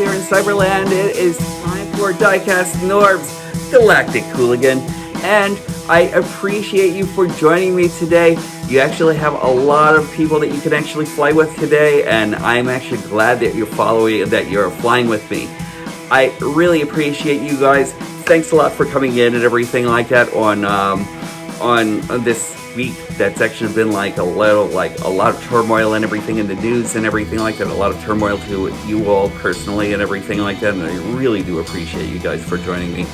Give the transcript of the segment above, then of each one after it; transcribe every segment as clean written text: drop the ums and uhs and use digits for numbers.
there in Cyberland. It is time for DIECAST NORBZ Galactic Hooligan, and I appreciate you for joining me today. You actually have a lot of people that you can actually fly with today, and I'm actually glad that you're flying with me. I really appreciate you guys. Thanks a lot for coming in and everything like that on this week. That's actually been like a lot of turmoil and everything in the news and everything like that. A lot of turmoil to you all personally and everything like that. And I really do appreciate you guys for joining me.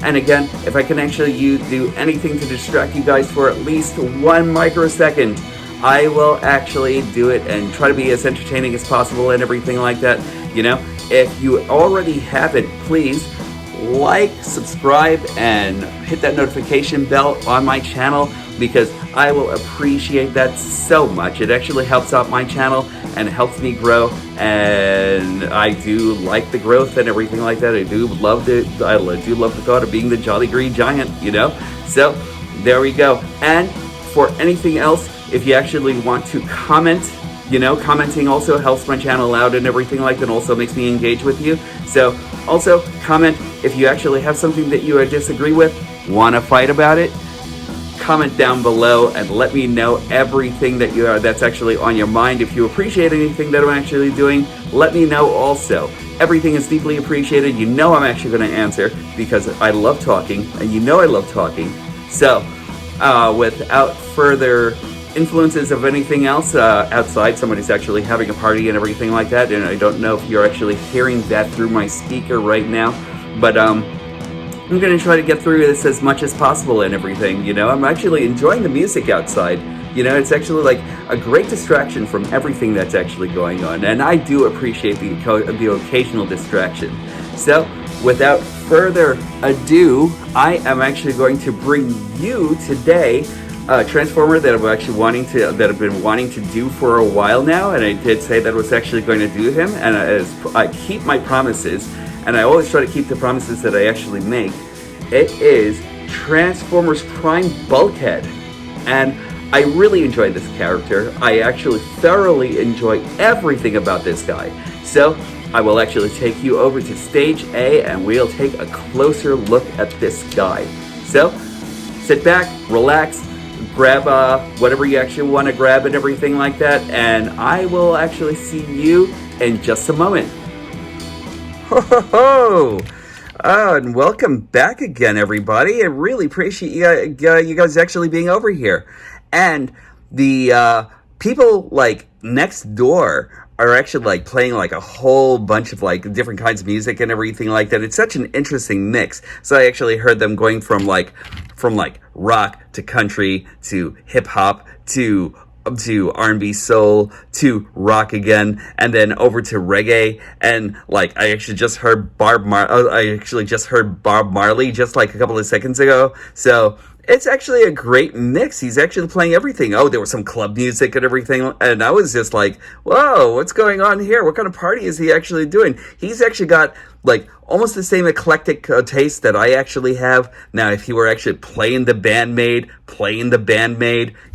And again, if I can actually do anything to distract you guys for at least 1 microsecond, I will actually do it and try to be as entertaining as possible and everything like that. You know, if you already haven't, please like, subscribe, and hit that notification bell on my channel, because I will appreciate that so much. It actually helps out my channel and it helps me grow, and I do like the growth and everything like that. I do love the thought of being the Jolly Green Giant, you know? So there we go. And for anything else, if you actually want to comment, you know, commenting also helps my channel out and everything like that, and also makes me engage with you. So also comment if you actually have something that you disagree with, want to fight about it. Comment down below and let me know everything that's actually on your mind. If you appreciate anything that I'm actually doing, let me know also. Everything is deeply appreciated. You know I'm actually going to answer, because I love talking, and you know I love talking. So without further influences of anything else outside, somebody's actually having a party and everything like that, and I don't know if you're actually hearing that through my speaker right now, but I'm going to try to get through this as much as possible and everything. You know, I'm actually enjoying the music outside. You know, it's actually like a great distraction from everything that's actually going on, and I do appreciate the occasional distraction. So without further ado, I am actually going to bring you today Transformer that I've been wanting to do for a while now, and I did say that I was actually going to do him, and I keep my promises, and I always try to keep the promises that I actually make. It is Transformers Prime Bulkhead, and I really enjoy this character. I actually thoroughly enjoy everything about this guy. So I will actually take you over to stage A, and we'll take a closer look at this guy. So sit back, relax, grab whatever you actually want to grab and everything like that, and I will actually see you in just a moment. Ho ho ho! And welcome back again, everybody. I really appreciate you guys actually being over here. And the people like next door are actually like playing like a whole bunch of like different kinds of music and everything like that. It's such an interesting mix. So I actually heard them going from rock to country to hip hop to R&B soul to rock again, and then over to reggae, and like I actually just heard Bob Marley just like a couple of seconds ago. So it's actually a great mix. He's actually playing everything. Oh, there was some club music and everything, and I was just like, whoa, what's going on here? What kind of party is he actually doing? He's actually got like almost the same eclectic taste that I actually have. Now, if he were actually playing the bandmate,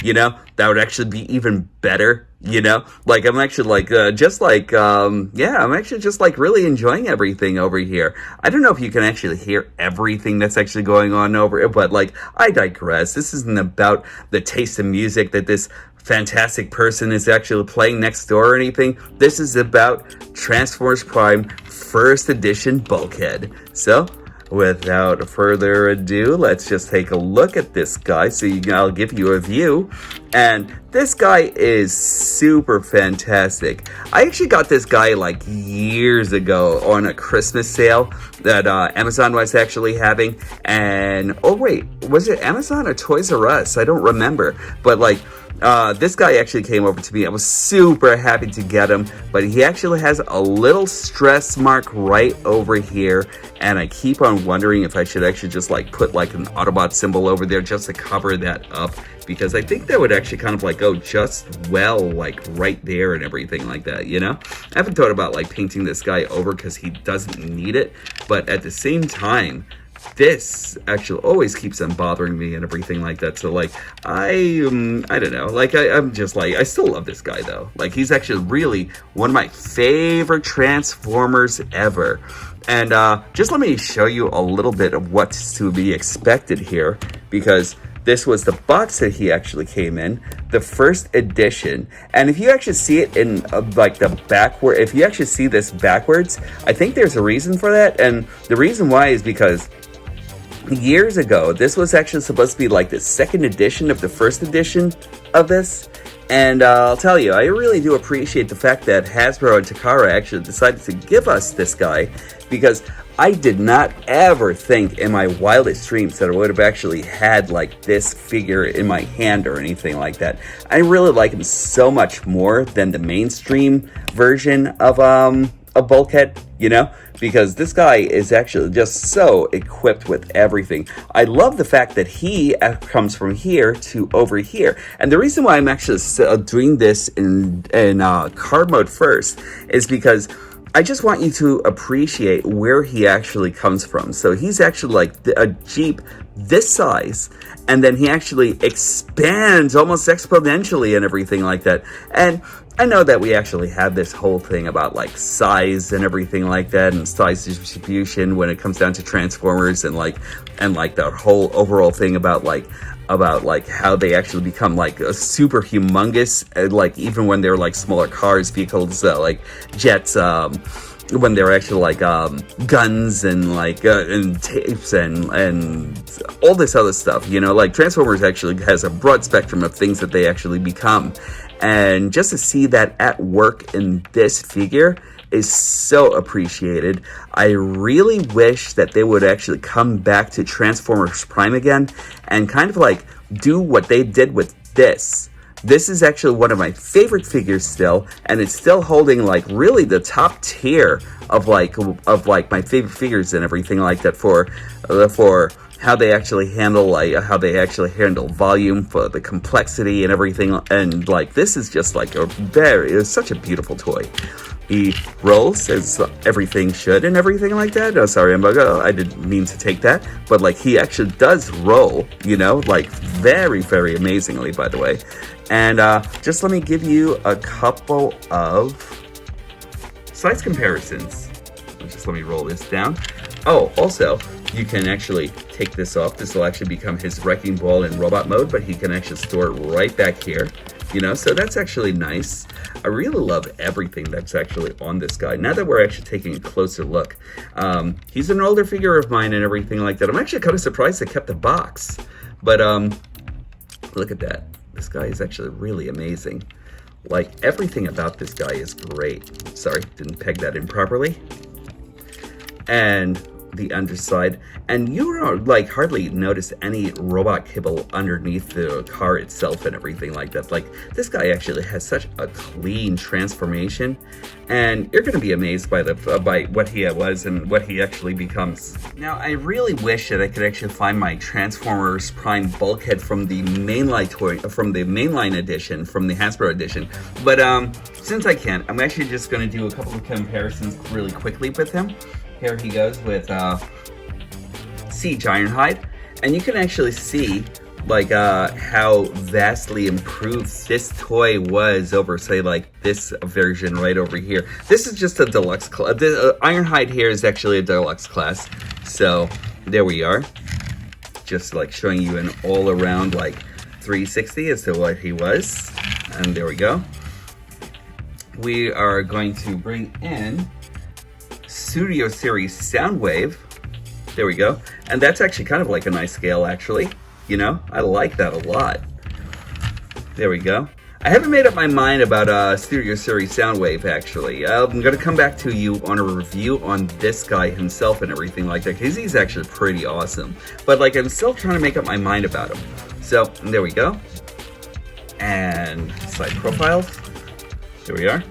you know, that would actually be even better, you know? Like, I'm actually like, I'm actually just like really enjoying everything over here. I don't know if you can actually hear everything that's actually going on over it, but like, I digress. This isn't about the taste of music that this fantastic person is actually playing next door or anything. This is about Transformers Prime First Edition Bulkhead. So without further ado, let's just take a look at this guy. I'll give you a view. And this guy is super fantastic. I actually got this guy like years ago on a Christmas sale that Amazon was actually having. And oh wait, was it Amazon or Toys R Us? I don't remember. But like, this guy actually came over to me. I was super happy to get him, but he actually has a little stress mark right over here, and I keep on wondering if I should actually just like put like an Autobot symbol over there just to cover that up, because I think that would actually kind of like go just well like right there and everything like that, you know? I haven't thought about like painting this guy over because he doesn't need it, but at the same time, this actually always keeps on bothering me and everything like that. So like I don't know, like I'm just like, I still love this guy though. Like he's actually really one of my favorite Transformers ever. And just let me show you a little bit of what's to be expected here, because this was the box that he actually came in, the first edition. And if you actually see it in like the backward, if you actually see this backwards, I think there's a reason for that. And the reason why is because years ago, this was actually supposed to be like the second edition of the first edition of this. And I'll tell you, I really do appreciate the fact that Hasbro and Takara actually decided to give us this guy, because I did not ever think in my wildest dreams that I would have actually had like this figure in my hand or anything like that. I really like him so much more than the mainstream version of Bulkhead, you know, because this guy is actually just so equipped with everything. I love the fact that he comes from here to over here. And the reason why I'm actually doing this in card mode first is because I just want you to appreciate where he actually comes from. So he's actually like a Jeep this size, and then he actually expands almost exponentially and everything like that. And I know that we actually have this whole thing about like size and everything like that, and size distribution when it comes down to Transformers, and like that whole overall thing about how they actually become like a super humongous, like even when they're like smaller cars, vehicles, like jets, when they're actually like guns and like and tapes and all this other stuff, you know, like Transformers actually has a broad spectrum of things that they actually become. And just to see that at work in this figure is so appreciated. I really wish that they would actually come back to Transformers Prime again and kind of like do what they did with this. This is actually one of my favorite figures still, and it's still holding like really the top tier of like my favorite figures and everything like that for how they actually handle volume, for the complexity and everything. And like this is just like it's such a beautiful toy. He rolls as everything should and everything like that. Oh, sorry, I didn't mean to take that. But like he actually does roll, you know, like very, very amazingly, by the way. And just let me give you a couple of size comparisons. Just let me roll this down. Oh, also, you can actually take this off. This will actually become his wrecking ball in robot mode, but he can actually store it right back here. You know, so that's actually nice. I really love everything that's actually on this guy. Now that we're actually taking a closer look, he's an older figure of mine and everything like that. I'm actually kind of surprised they kept the box, but look at that. This guy is actually really amazing. Like everything about this guy is great. Sorry, didn't peg that in properly. And the underside, and you don't like hardly notice any robot kibble underneath the car itself and everything like that. Like this guy actually has such a clean transformation, and you're going to be amazed by by what he was and what he actually becomes. Now I really wish that I could actually find my Transformers Prime Bulkhead from the mainline edition, from the Hasbro edition, but since I can't, I'm actually just going to do a couple of comparisons really quickly with him. Here he goes with Siege Ironhide, and you can actually see like how vastly improved this toy was over, say, like this version right over here. This is just a deluxe class. Ironhide here is actually a deluxe class, so there we are. Just like showing you an all-around like 360 as to what he was, and there we go. We are going to bring in Studio Series Soundwave. There we go. And that's actually kind of like a nice scale, actually. You know, I like that a lot. There we go. I haven't made up my mind about Studio Series Soundwave, actually. I'm going to come back to you on a review on this guy himself and everything like that, because he's actually pretty awesome. But, like, I'm still trying to make up my mind about him. So, there we go. And side profiles. There we are.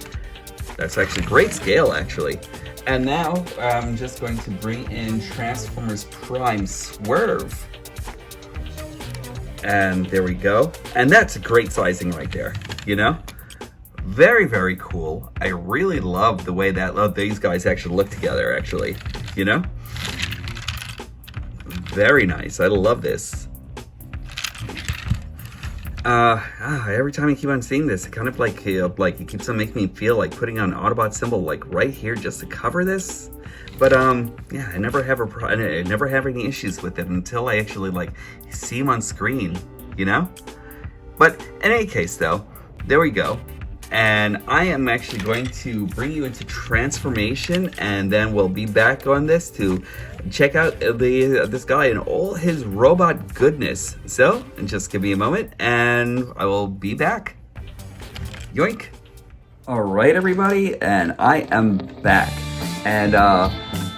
That's actually great scale, actually. And now, I'm just going to bring in Transformers Prime Swerve. And there we go. And that's great sizing right there, you know? Very, very cool. I really love the way that these guys actually look together, actually, you know? very nice. I love this. Every time I keep on seeing this, it kind of like it keeps on making me feel like putting on an Autobot symbol like right here just to cover this. But yeah, I never have any issues with it until I actually like see him on screen, you know? But in any case though, there we go. And I am actually going to bring you into transformation, and then we'll be back on this to check out this guy and all his robot goodness. So, just give me a moment, and I will be back. Yoink! All right, everybody, and I am back. And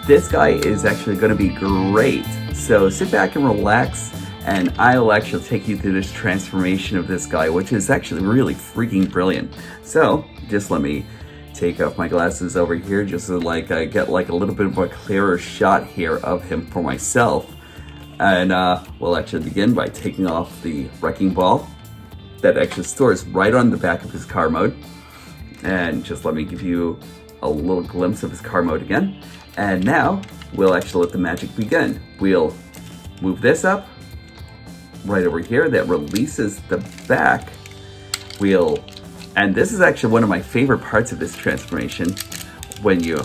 this guy is actually going to be great. So sit back and relax, and I'll actually take you through this transformation of this guy, which is actually really freaking brilliant. So just let me take off my glasses over here just so like I get like a little bit of a clearer shot here of him for myself. And we'll actually begin by taking off the wrecking ball that actually stores right on the back of his car mode. And just let me give you a little glimpse of his car mode again. And now we'll actually let the magic begin. We'll move this up right over here that releases the back. And this is actually one of my favorite parts of this transformation, when you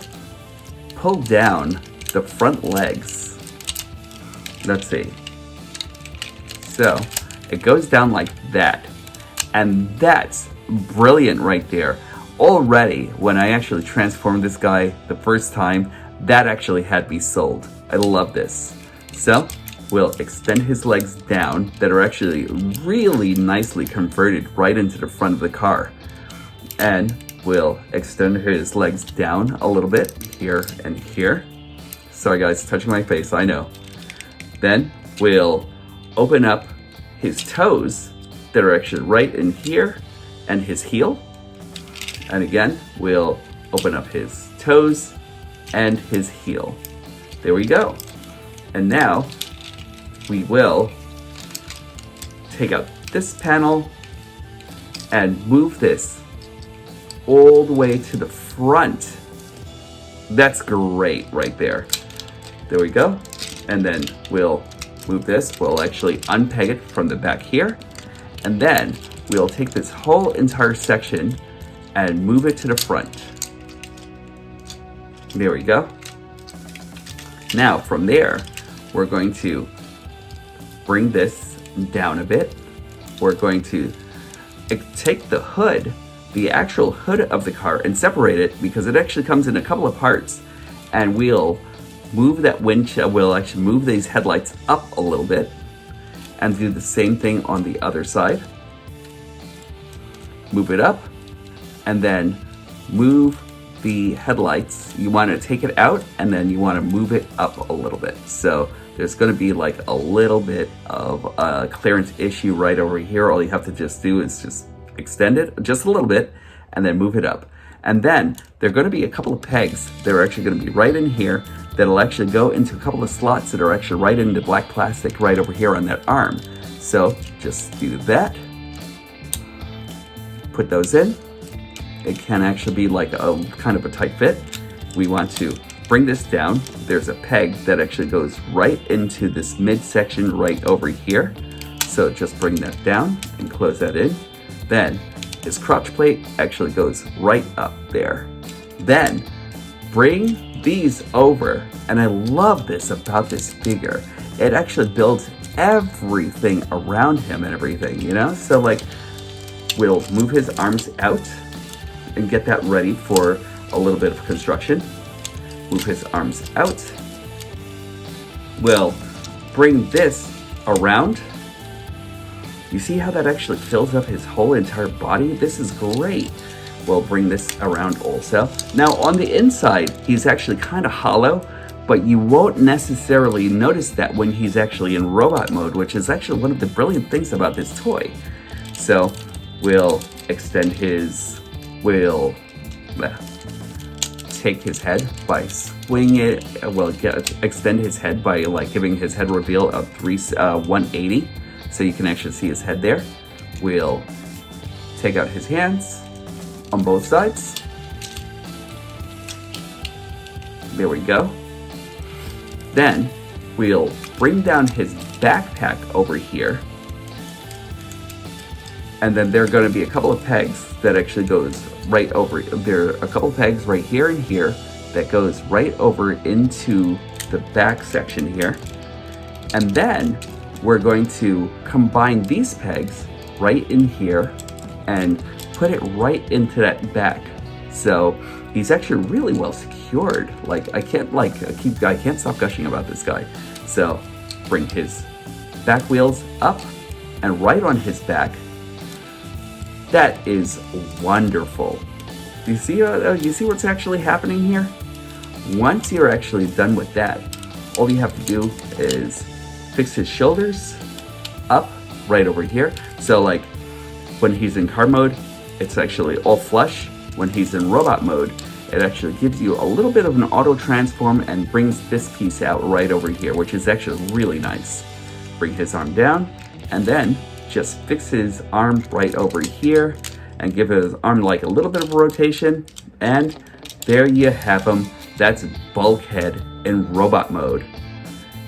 pull down the front legs. Let's see. So it goes down like that, and that's brilliant right there. Already, when I actually transformed this guy the first time, that actually had me sold. I love this. So we'll extend his legs down that are actually really nicely converted right into the front of the car. And we'll extend his legs down a little bit here and here. Sorry guys, touching my face, I know. Then we'll open up his toes that are actually right in here, and his heel. And again, we'll open up his toes and his heel. There we go. And now we will take out this panel and move this all the way to the front. That's great right there. There we go. And then we'll move this. We'll actually unpeg it from the back here. And then we'll take this whole entire section and move it to the front. There we go. Now from there, we're going to bring this down a bit. We're going to take the hood, the actual hood of the car, and separate it because it actually comes in a couple of parts. And we'll move that windshield, we'll actually move these headlights up a little bit and do the same thing on the other side. Move it up and then move the headlights. You want to take it out and then you want to move it up a little bit. So there's going to be like a little bit of a clearance issue right over here. All you have to just do is just extend it just a little bit and then move it up. And then there are going to be a couple of pegs that are actually going to be right in here that'll actually go into a couple of slots that are actually right into black plastic right over here on that arm. So just do that. Put those in. It can actually be like a kind of a tight fit. We want to bring this down. There's a peg that actually goes right into this midsection right over here. So just bring that down and close that in. Then his crotch plate actually goes right up there. Then bring these over, and I love this about this figure. It actually builds everything around him and everything, you know? So like, we'll move his arms out and get that ready for a little bit of construction. Move his arms out. We'll bring this around. You see how that actually fills up his whole entire body? This is great. We'll bring this around also. Now on the inside, he's actually kind of hollow, but you won't necessarily notice that when he's actually in robot mode, which is actually one of the brilliant things about this toy. So we'll extend his, we'll take his head by swing it, extend his head by like giving his head reveal of 180. So you can actually see his head there. We'll take out his hands on both sides. There we go. Then we'll bring down his backpack over here. And then there are going to be a couple of pegs that actually goes right over. There are a couple of pegs right here and here that goes right over into the back section here. And then we're going to combine these pegs right in here and put it right into that back. So he's actually really well secured. Like I can't stop gushing about this guy. So bring his back wheels up and right on his back. That is wonderful. You see what's actually happening here? Once you're actually done with that, all you have to do is fix his shoulders up right over here. So like when he's in car mode, it's actually all flush. When he's in robot mode, it actually gives you a little bit of an auto transform and brings this piece out right over here, which is actually really nice. Bring his arm down and then just fix his arm right over here and give his arm like a little bit of a rotation, and there you have him. That's Bulkhead in robot mode.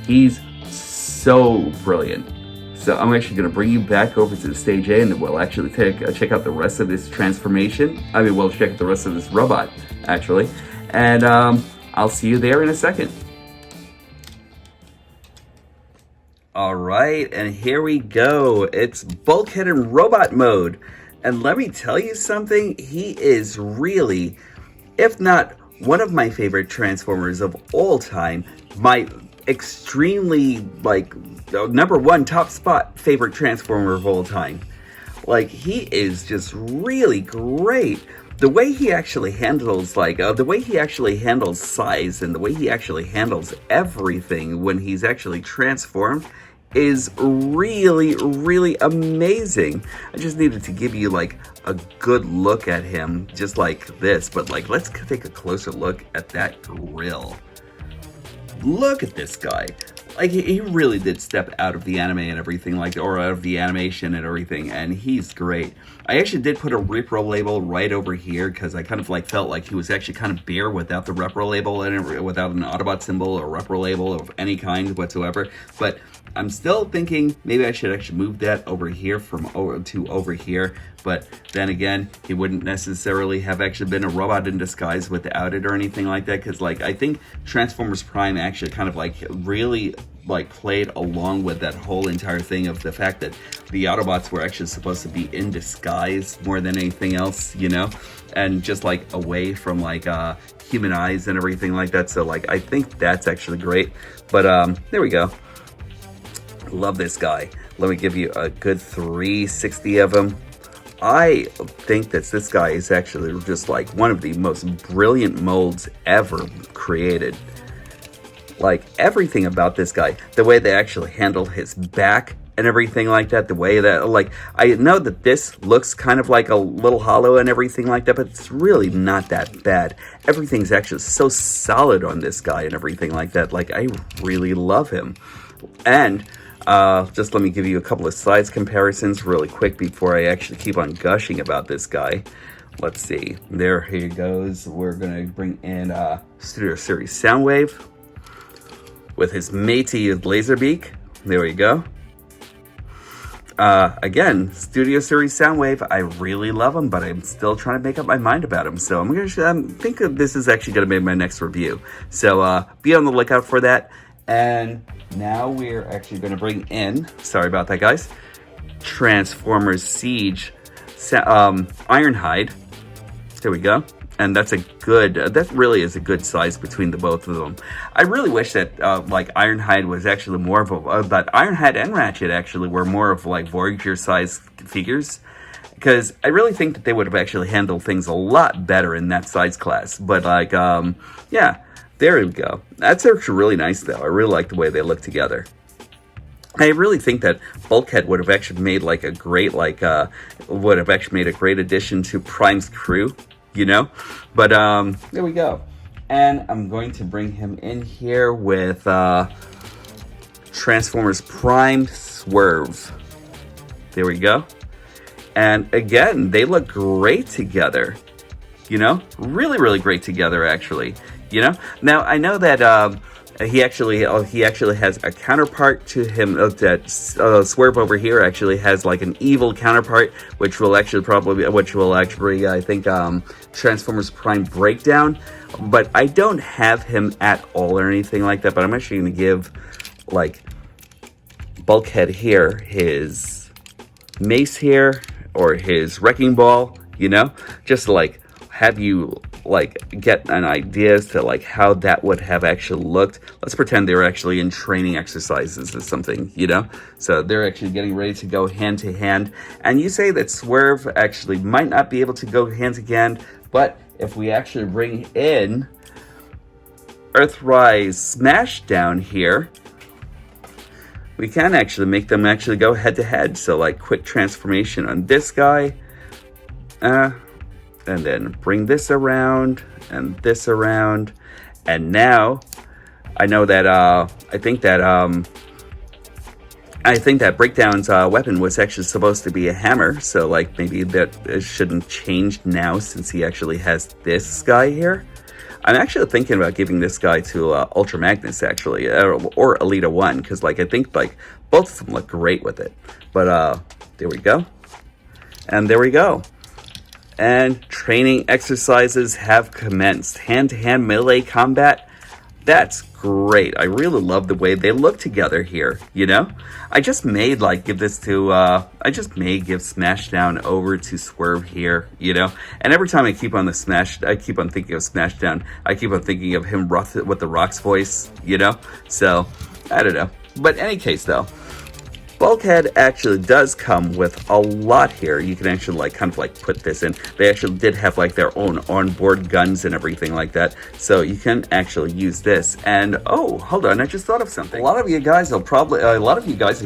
He's so brilliant. So I'm actually going to bring you back over to the stage A, and we'll actually check out the rest of this transformation. We'll check out the rest of this robot, actually. And I'll see you there in a second. All right, and here we go. It's Bulkhead in robot mode. And let me tell you something, he is really, if not one of my favorite Transformers of all time, my extremely, number one top spot favorite Transformer of all time. Like, he is just really great. The way he actually handles, the way he actually handles size and the way he actually handles everything when he's actually transformed is really, really amazing. I just needed to give you like a good look at him, just like this. But like, let's take a closer look at that grill. Look at this guy. Like, he really did step out of the anime and everything, or out of the animation and everything, and he's great. I actually did put a repro label right over here because I kind of felt like he was actually kind of bare without the repro label and without an Autobot symbol or repro label of any kind whatsoever. But I'm still thinking maybe I should actually move that over here to over here. But then again, he wouldn't necessarily have actually been a robot in disguise without it or anything like that. Because I think Transformers Prime actually kind of really played along with that whole entire thing of the fact that the Autobots were actually supposed to be in disguise more than anything else, and just away from human eyes and everything like that. So I think that's actually great. But there we go. Love this guy. Let me give you a good 360 of him. I think that this guy is actually just one of the most brilliant molds ever created. Everything about this guy, the way they actually handle his back and everything like that, the way that, I know that this looks kind of like a little hollow and everything like that, but it's really not that bad. Everything's actually so solid on this guy and everything like that. I really love him. And just let me give you a couple of size comparisons really quick before I actually keep on gushing about this guy. Let's see. Here he goes. We're going to bring in Studio Series Soundwave with his matey Laserbeak. There we go. Again, Studio Series Soundwave. I really love him, but I'm still trying to make up my mind about him. So I'm going to think this is actually going to be my next review. So be on the lookout for that. And now we're actually going to bring in, sorry about that, guys, Transformers Siege Ironhide. There we go. And that's that really is a good size between the both of them. I really wish that Ironhide was actually more of that Ironhide and Ratchet actually were more of Voyager size figures, because I really think that they would have actually handled things a lot better in that size class. But yeah, there we go. That's actually really nice though. I really like the way they look together. I really think that Bulkhead would have actually made a great addition to Prime's crew. But there we go. And I'm going to bring him in here with Transformers Prime Swerve. There we go. And again, they look great together. Really, really great together, actually. Now, I know that He actually has a counterpart to him. That Swerve over here actually has like an evil counterpart, which will actually I think Transformers Prime Breakdown. But I don't have him at all or anything like that. But I'm actually going to give like Bulkhead here his mace here, or his wrecking ball, you know, just to like have you like get an idea as to like how that would have actually looked. Let's pretend they were actually in training exercises or something, you know, so they're actually getting ready to go hand to hand. And you say that Swerve actually might not be able to go hand to hand, but if we actually bring in Earthrise Smashdown here, we can actually make them actually go head to head. So like quick transformation on this guy, and then bring this around and this around. And now I know that I think that Breakdown's weapon was actually supposed to be a hammer. So like maybe that it shouldn't change now since he actually has this guy here. I'm actually thinking about giving this guy to Ultra Magnus, actually, or Elita 1, because like I think like both of them look great with it. But there we go, and there we go. And training exercises have commenced. Hand-to-hand melee combat. That's great. I really love the way they look together here, you know? I just may give Smashdown over to Swerve here, you know? And every time I keep on thinking of Smashdown, I keep on thinking of him with the Rock's voice, you know? So, I don't know. But in any case, though, Bulkhead actually does come with a lot here. You can actually put this in. They actually did have like their own onboard guns and everything like that. So you can actually use this. And oh, hold on, I just thought of something. A lot of you guys and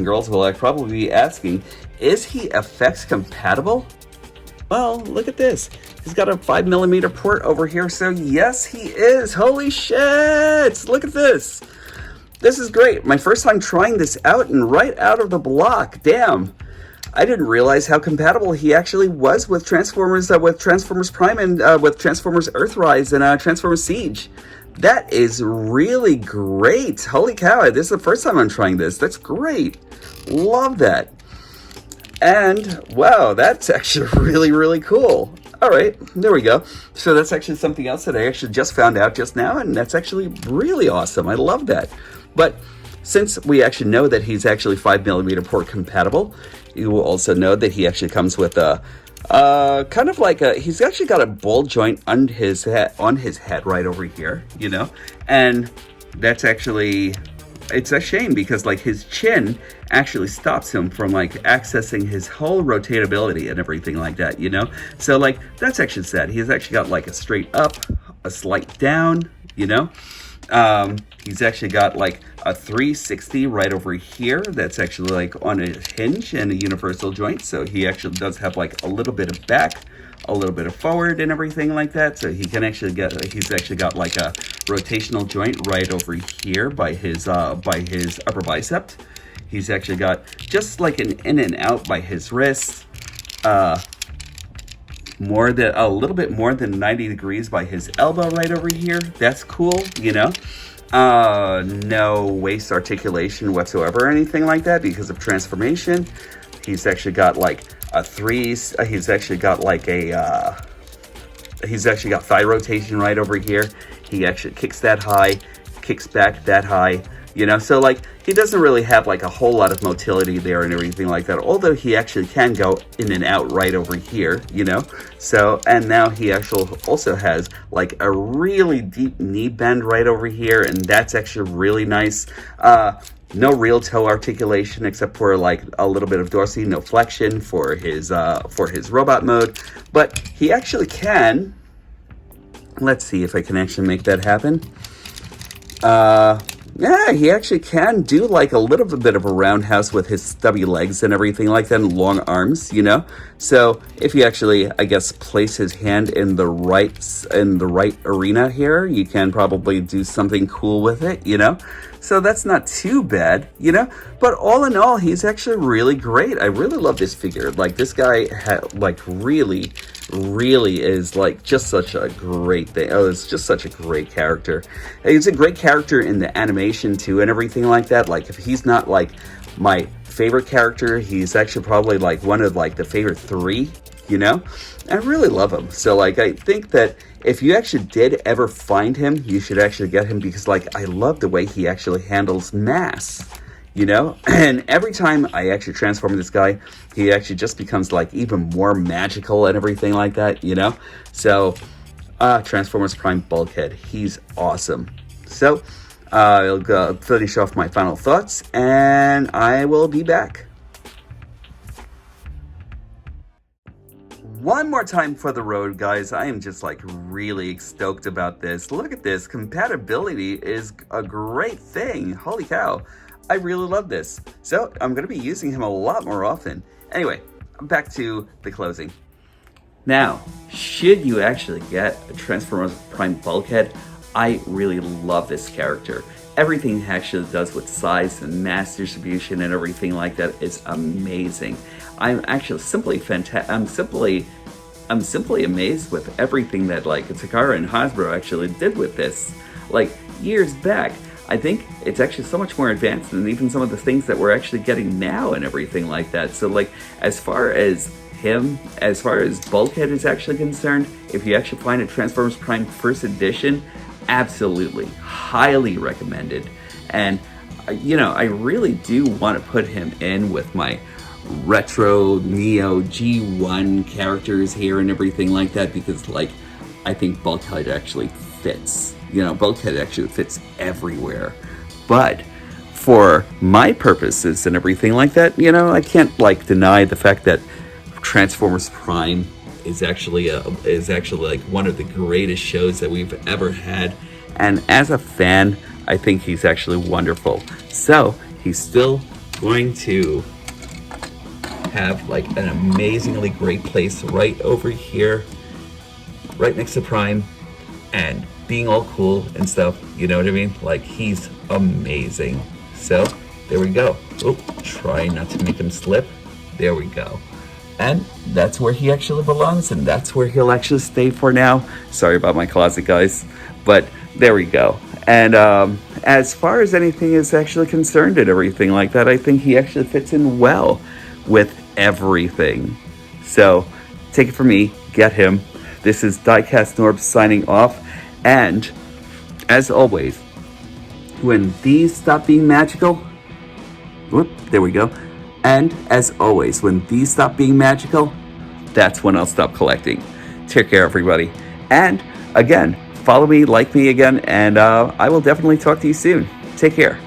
girls will probably be asking, is he FX compatible? Well, look at this. He's got a 5mm port over here. So yes, he is. Holy shit! Look at this. This is great. My first time trying this out, and right out of the block. Damn. I didn't realize how compatible he actually was with Transformers Prime and with Transformers Earthrise and Transformers Siege. That is really great. Holy cow. This is the first time I'm trying this. That's great. Love that. And wow, that's actually really, really cool. All right, there we go. So that's actually something else that I actually just found out just now, and that's actually really awesome. I love that. But since we actually know that he's actually 5mm port compatible, you will also know that he actually comes with a he's actually got a ball joint on his head right over here, you know, and that's actually, it's a shame because like his chin actually stops him from like accessing his whole rotatability and everything like that, you know. So like that's actually sad. He's actually got like a straight up, a slight down, you know. He's actually got like a 360 right over here that's actually like on a hinge and a universal joint. So he actually does have like a little bit of back, a little bit of forward and everything like that. So he can actually he's actually got like a rotational joint right over here by his upper bicep. He's actually got just like an in and out by his wrist. A little bit more than 90 degrees by his elbow right over here. That's cool, you know. No waist articulation whatsoever or anything like that because of transformation. He's actually got like he's actually got thigh rotation right over here. He actually kicks that high, kicks back that high, you know. So like he doesn't really have like a whole lot of motility there and everything like that, although he actually can go in and out right over here, you know. So, and now he actually also has like a really deep knee bend right over here, and that's actually really nice. No real toe articulation except for like a little bit of dorsey, no flexion for his robot mode, but he actually can. Let's see if I can actually make that happen. Yeah, he actually can do like a little bit of a roundhouse with his stubby legs and everything like that, and long arms, you know. So if you actually, I guess, place his hand in the right arena here, you can probably do something cool with it, you know. So that's not too bad, you know? But all in all, he's actually really great. I really love this figure. Like, this guy, really is, like, just such a great thing. Oh, it's just such a great character. He's a great character in the animation, too, and everything like that. Like, if he's not, like, my favorite character, he's actually probably, like, one of, like, the favorite 3, you know? I really love him. So, like, I think that if you actually did ever find him, you should actually get him, because, like, I love the way he actually handles mass, you know? And every time I actually transform this guy, he actually just becomes, like, even more magical and everything like that, you know? So, Transformers Prime Bulkhead, he's awesome. So, I'll finish off my final thoughts, and I will be back. One more time for the road, guys. I am just, like, really stoked about this. Look at this. Compatibility is a great thing. Holy cow. I really love this. So I'm going to be using him a lot more often. Anyway, back to the closing. Now, should you actually get a Transformers Prime Bulkhead, I really love this character. Everything he actually does with size and mass distribution and everything like that is amazing. I'm actually I'm simply amazed with everything that, like, Takara and Hasbro actually did with this. Like, years back, I think it's actually so much more advanced than even some of the things that we're actually getting now and everything like that. So, like, as far as Bulkhead is actually concerned, if you actually find a Transformers Prime First Edition, absolutely, highly recommended. And, you know, I really do want to put him in with my retro Neo G1 characters here and everything like that, because, like, I think Bulkhead actually fits. You know, Bulkhead actually fits everywhere. But for my purposes and everything like that, you know, I can't, like, deny the fact that Transformers Prime is actually like one of the greatest shows that we've ever had. And as a fan, I think he's actually wonderful. So he's still going to have, like, an amazingly great place right over here, right next to Prime, and being all cool and stuff, you know what I mean? Like, he's amazing. So there we go. Oh, try not to make him slip. There we go. And that's where he actually belongs, and that's where he'll actually stay for now. Sorry about my closet, guys, but there we go. And as far as anything is actually concerned and everything like that, I think he actually fits in well with everything. So take it from me, get him. This is DIECAST NORBZ signing off. And as always, when these stop being magical, whoop, there we go. And as always, when these stop being magical, that's when I'll stop collecting. Take care, everybody. And again, follow me, like me again, and I will definitely talk to you soon. Take care.